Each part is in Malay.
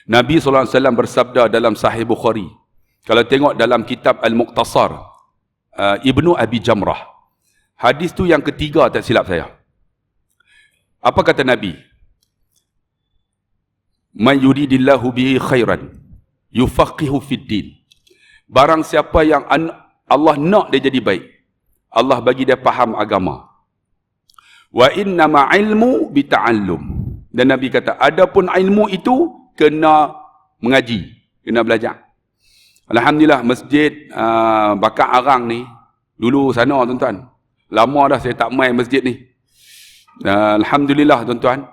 Nabi SAW bersabda dalam Sahih Bukhari. Kalau tengok dalam kitab Al-Muqtasar, Ibnu Abi Jamrah. Hadis tu yang ketiga tak silap saya. Apa kata Nabi? Man yuridillahu bihi khairan yufaqihu fid din. Barang siapa yang Allah nak dia jadi baik, Allah bagi dia faham agama. Wa innama ilmu bita'allum. Dan Nabi kata, adapun ilmu itu kena mengaji, kena belajar. Alhamdulillah masjid Bakar Arang ni, dulu sana tuan-tuan. Lama dah saya tak main masjid ni. Alhamdulillah tuan-tuan.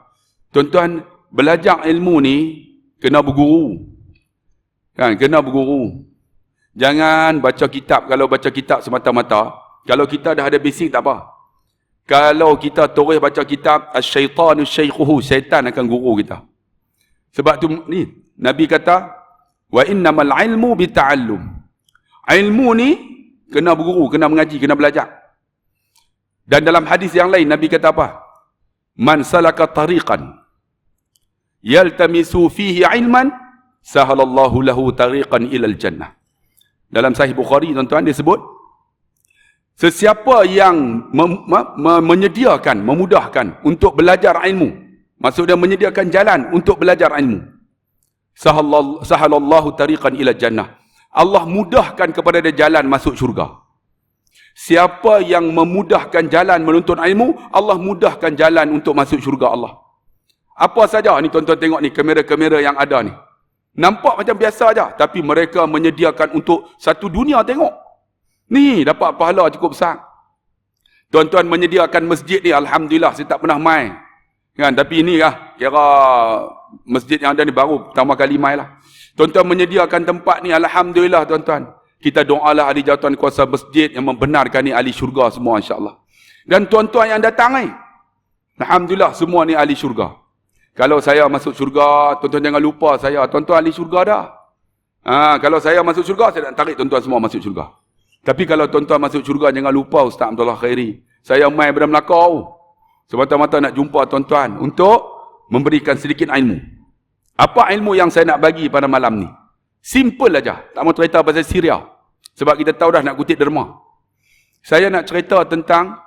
Tuan-tuan, belajar ilmu ni kena berguru. Kan, kena berguru. Jangan baca kitab. Kalau baca kitab semata-mata, kalau kita dah ada basic tak apa. Kalau kita terus baca kitab, asyaitanu syaikhuhu, syaitan akan guru kita. Sebab tu ni Nabi kata, wa innamal ilmu bita'allum. Ilmu ni kena berguru, kena mengaji, kena belajar. Dan dalam hadis yang lain Nabi kata apa? Man salaka tariqan yaltamisu fihi ilman sahalallahu lahu tariqan ilal jannah. Dalam Sahih Bukhari tuan-tuan dia sebut, sesiapa yang menyediakan, memudahkan untuk belajar ilmu, maksudnya menyediakan jalan untuk belajar ilmu, sahalallahu tariqan ila jannah, Allah mudahkan kepada dia jalan masuk syurga. Siapa yang memudahkan jalan menuntut ilmu, Allah mudahkan jalan untuk masuk syurga Allah. Apa saja ni tuan-tuan tengok ni, kamera-kamera yang ada ni, nampak macam biasa aja, tapi mereka menyediakan untuk satu dunia tengok. Ni dapat pahala cukup besar. Tuan-tuan menyediakan masjid ni, alhamdulillah saya tak pernah main. Kan, tapi ini lah kira masjid yang ada ni baru pertama kali main lah. Tuan-tuan menyediakan tempat ni, alhamdulillah tuan-tuan. Kita doalah ahli jawatan kuasa masjid yang membenarkan ni ahli syurga semua insya-Allah. Dan tuan-tuan yang datang ni, alhamdulillah semua ni ahli syurga. Kalau saya masuk syurga, tuan-tuan jangan lupa saya, tuan-tuan ahli syurga dah. Kalau saya masuk syurga, saya nak tarik tuan-tuan semua masuk syurga. Tapi kalau tuan-tuan masuk syurga, jangan lupa Ustaz Abdullah Khairi. Saya main pada Melaka semata-mata nak jumpa tuan-tuan untuk memberikan sedikit ilmu. Apa ilmu yang saya nak bagi pada malam ni? Simple aja. Tak mau cerita pasal Syria. Sebab kita tahu dah nak kutip derma. Saya nak cerita tentang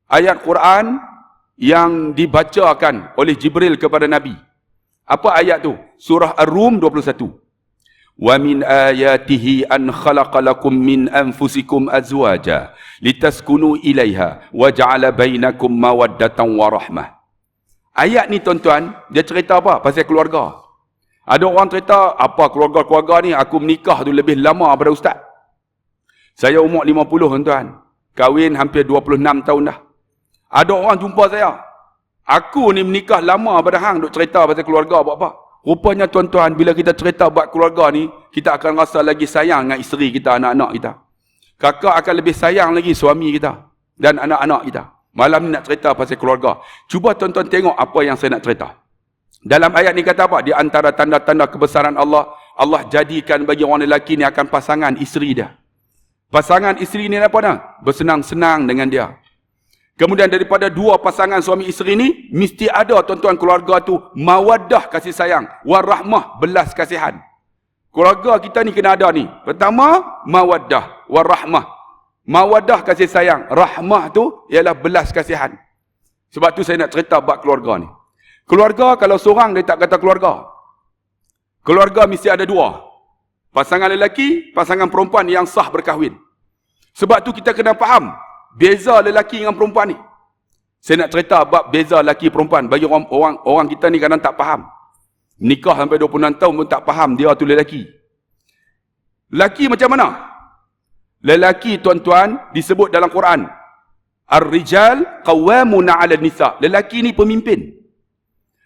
ayat Quran yang dibacakan oleh Jibril kepada Nabi. Apa ayat tu? Surah Ar-Rum 21. Wa min ayatihi an khalaqa lakum min anfusikum azwaja litaskunu ilaiha wa ja'ala bainakum mawaddatan wa rahmah. Ayat ni tuan-tuan, dia cerita apa? Pasal keluarga. Ada orang cerita, apa keluarga-keluarga ni, aku menikah tu lebih lama daripada ustaz. Saya umur 50 tuan-tuan. Kahwin hampir 26 tahun dah. Ada orang jumpa saya, aku ni menikah lama daripada hang duk cerita pasal keluarga buat apa. Rupanya tuan-tuan, bila kita cerita buat keluarga ni, kita akan rasa lagi sayang dengan isteri kita, anak-anak kita. Kakak akan lebih sayang lagi suami kita dan anak-anak kita. Malam ni nak cerita pasal keluarga. Cuba tuan-tuan tengok apa yang saya nak cerita. Dalam ayat ni kata apa? Di antara tanda-tanda kebesaran Allah, Allah jadikan bagi orang lelaki ni akan pasangan isteri dia. Pasangan isteri ni apa dah? Bersenang-senang dengan dia. Kemudian daripada dua pasangan suami isteri ni, mesti ada tuan-tuan keluarga tu mawaddah kasih sayang, warahmah belas kasihan. Keluarga kita ni kena ada ni. Pertama, mawaddah, warahmah. Mawaddah kasih sayang, rahmah tu ialah belas kasihan. Sebab tu saya nak cerita bab keluarga ni. Keluarga kalau seorang dia tak kata keluarga. Keluarga mesti ada dua. Pasangan lelaki, pasangan perempuan yang sah berkahwin. Sebab tu kita kena faham beza lelaki dengan perempuan ni. Saya nak cerita bab beza lelaki perempuan. Bagi orang kita ni kadang tak faham. Nikah sampai 26 tahun pun tak faham dia tu lelaki. Lelaki macam mana? Lelaki tuan-tuan disebut dalam Quran, Ar-rijal qawwamuna 'alan nisa. Lelaki ni pemimpin.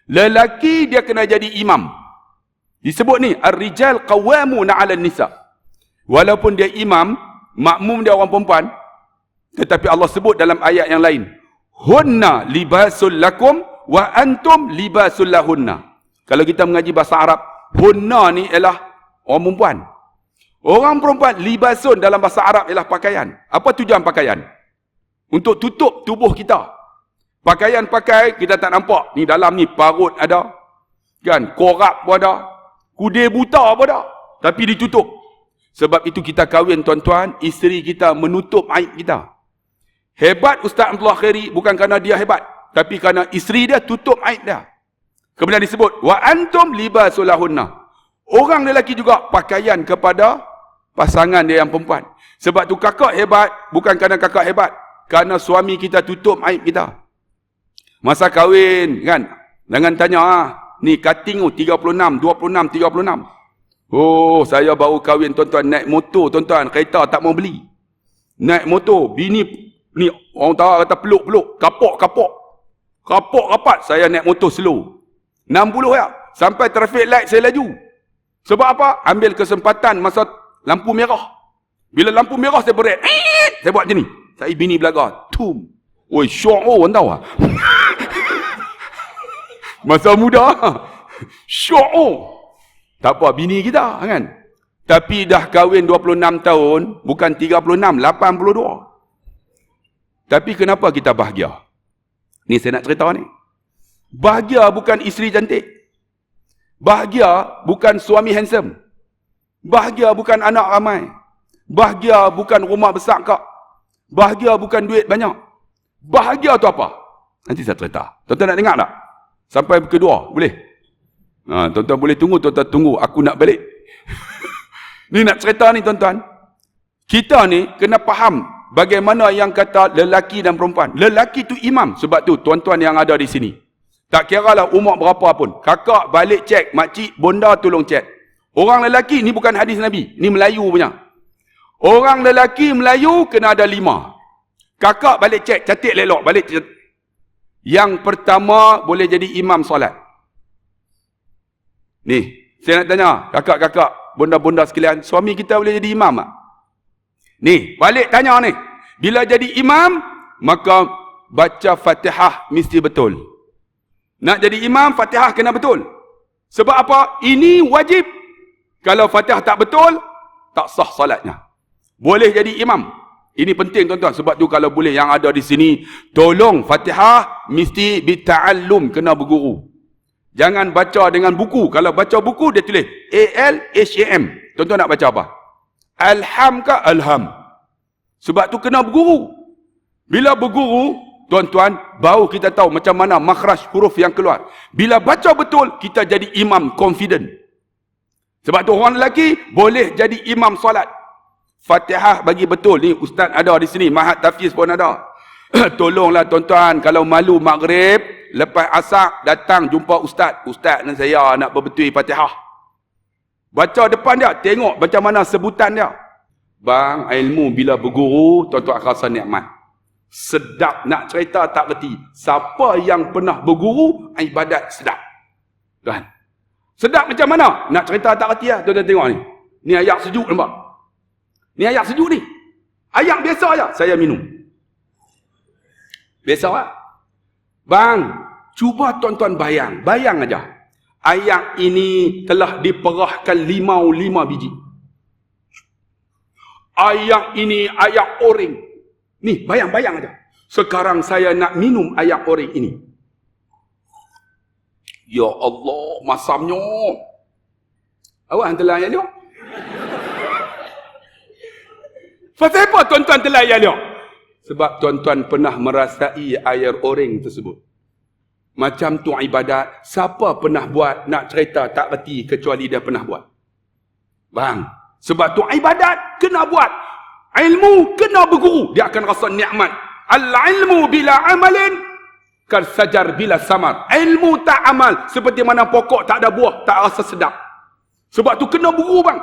Lelaki dia kena jadi imam. Disebut ni Ar-rijal qawwamuna 'alan nisa. Walaupun dia imam, makmum dia orang perempuan, tetapi Allah sebut dalam ayat yang lain, hunna libasul lakum wa antum libasul lahunna. Kalau kita mengaji bahasa Arab, hunna ni ialah orang perempuan. Orang perempuan, libasun dalam bahasa Arab ialah pakaian. Apa tujuan pakaian? Untuk tutup tubuh kita. Pakaian pakai, kita tak nampak. Ni dalam ni parut ada. Kan? Korap pun ada. Kudir buta apa dah. Tapi ditutup. Sebab itu kita kahwin tuan-tuan, isteri kita menutup aib kita. Hebat Ustaz Abdullah Khairi bukan kerana dia hebat, tapi kerana isteri dia tutup aib dia. Kemudian disebut wa antum libasulahunna. Orang lelaki juga pakaian kepada pasangan dia yang perempuan. Sebab tu kakak hebat bukan kerana kakak hebat, kerana suami kita tutup aib kita. Masa kahwin kan, jangan tanya ni cutting 36, 26, 36. Oh, saya baru kahwin tuan-tuan, naik motor tuan-tuan, kereta tak mau beli. Naik motor, bini ni orang tahu kata peluk-peluk, kapok rapat, saya naik motor slow. 60 ya, sampai traffic light saya laju. Sebab apa? Ambil kesempatan masa lampu merah. Bila lampu merah saya berat. Saya buat macam ni. Saya bini belakang. Tum. Oi, syok orang tahu ah. Masa muda. Syok. Tak apa, bini kita kan. Tapi dah kahwin 26 tahun, bukan 36, 82. Tapi kenapa kita bahagia? Ni saya nak cerita ni. Bahagia bukan isteri cantik. Bahagia bukan suami handsome. Bahagia bukan anak ramai. Bahagia bukan rumah besar kak. Bahagia bukan duit banyak. Bahagia tu apa? Nanti saya cerita. Tuan-tuan nak dengar tak? Sampai kedua, boleh? Tuan-tuan boleh tunggu, tuan-tuan tunggu. Aku nak balik. Ni nak cerita ni tuan-tuan. Kita ni kena faham bagaimana yang kata lelaki dan perempuan. Lelaki tu imam. Sebab tu tuan-tuan yang ada di sini. Tak kira lah umur berapa pun. Kakak balik cek, makcik, bonda tolong cek. Orang lelaki ni bukan hadis Nabi. Ni Melayu punya. Orang lelaki Melayu kena ada 5. Kakak balik cek, catik lelok. Balik cek. Yang pertama boleh jadi imam solat. Ni, saya nak tanya, kakak-kakak, bonda-bonda sekalian, suami kita boleh jadi imam tak? Ni, balik tanya ni. Bila jadi imam, maka baca Fatihah mesti betul. Nak jadi imam, Fatihah kena betul. Sebab apa? Ini wajib. Kalau Fatihah tak betul, tak sah salatnya. Boleh jadi imam. Ini penting tuan-tuan. Sebab tu kalau boleh yang ada di sini, tolong Fatihah mesti bita'allum, kena berguru. Jangan baca dengan buku. Kalau baca buku, dia tulis A-L-H-A-M. Tuan-tuan nak baca apa? Alham ke alham? Sebab tu kena berguru. Bila berguru, tuan-tuan, baru kita tahu macam mana makhraj huruf yang keluar. Bila baca betul, kita jadi imam confident. Sebab tu orang lelaki boleh jadi imam solat. Fatihah bagi betul. Ni ustaz ada di sini, Mahat Tafiz pun ada. Tolonglah tuan-tuan, kalau malu maghrib, lepas asar datang jumpa ustaz. Ustaz dan saya nak berbetul Fatihah. Baca depan dia, tengok macam mana sebutan dia. Bang, ilmu bila berguru, tuan-tuan akan rasa nikmat. Sedap, nak cerita tak reti. Siapa yang pernah berguru, ibadat sedap. Tuan. Sedap macam mana? Nak cerita tak reti lah. Tuan-tuan tengok ni. Ni ayak sejuk nampak. Ni ayak sejuk ni. Ayak biasa aja, saya minum. Biasa lah. Bang, cuba tuan-tuan bayang. Bayang aja. Ayak ini telah diperahkan 5 biji. Ayak ini ayak oring. Ni, bayang-bayang aja. Sekarang saya nak minum ayak oring ini. Ya Allah, masamnya. Awak telah ayak dia? Pasal apa tuan-tuan telah ayak dia? Sebab tuan-tuan pernah merasai air oring tersebut. Macam tu ibadat. Siapa pernah buat, nak cerita tak reti kecuali dia pernah buat. Bang, sebab tu ibadat kena buat. Ilmu kena berguru. Dia akan rasa nikmat. Al-ilmu bila amalin kal sajar bila samar. Ilmu tak amal. Seperti mana pokok tak ada buah, tak rasa sedap. Sebab tu kena berguru bang.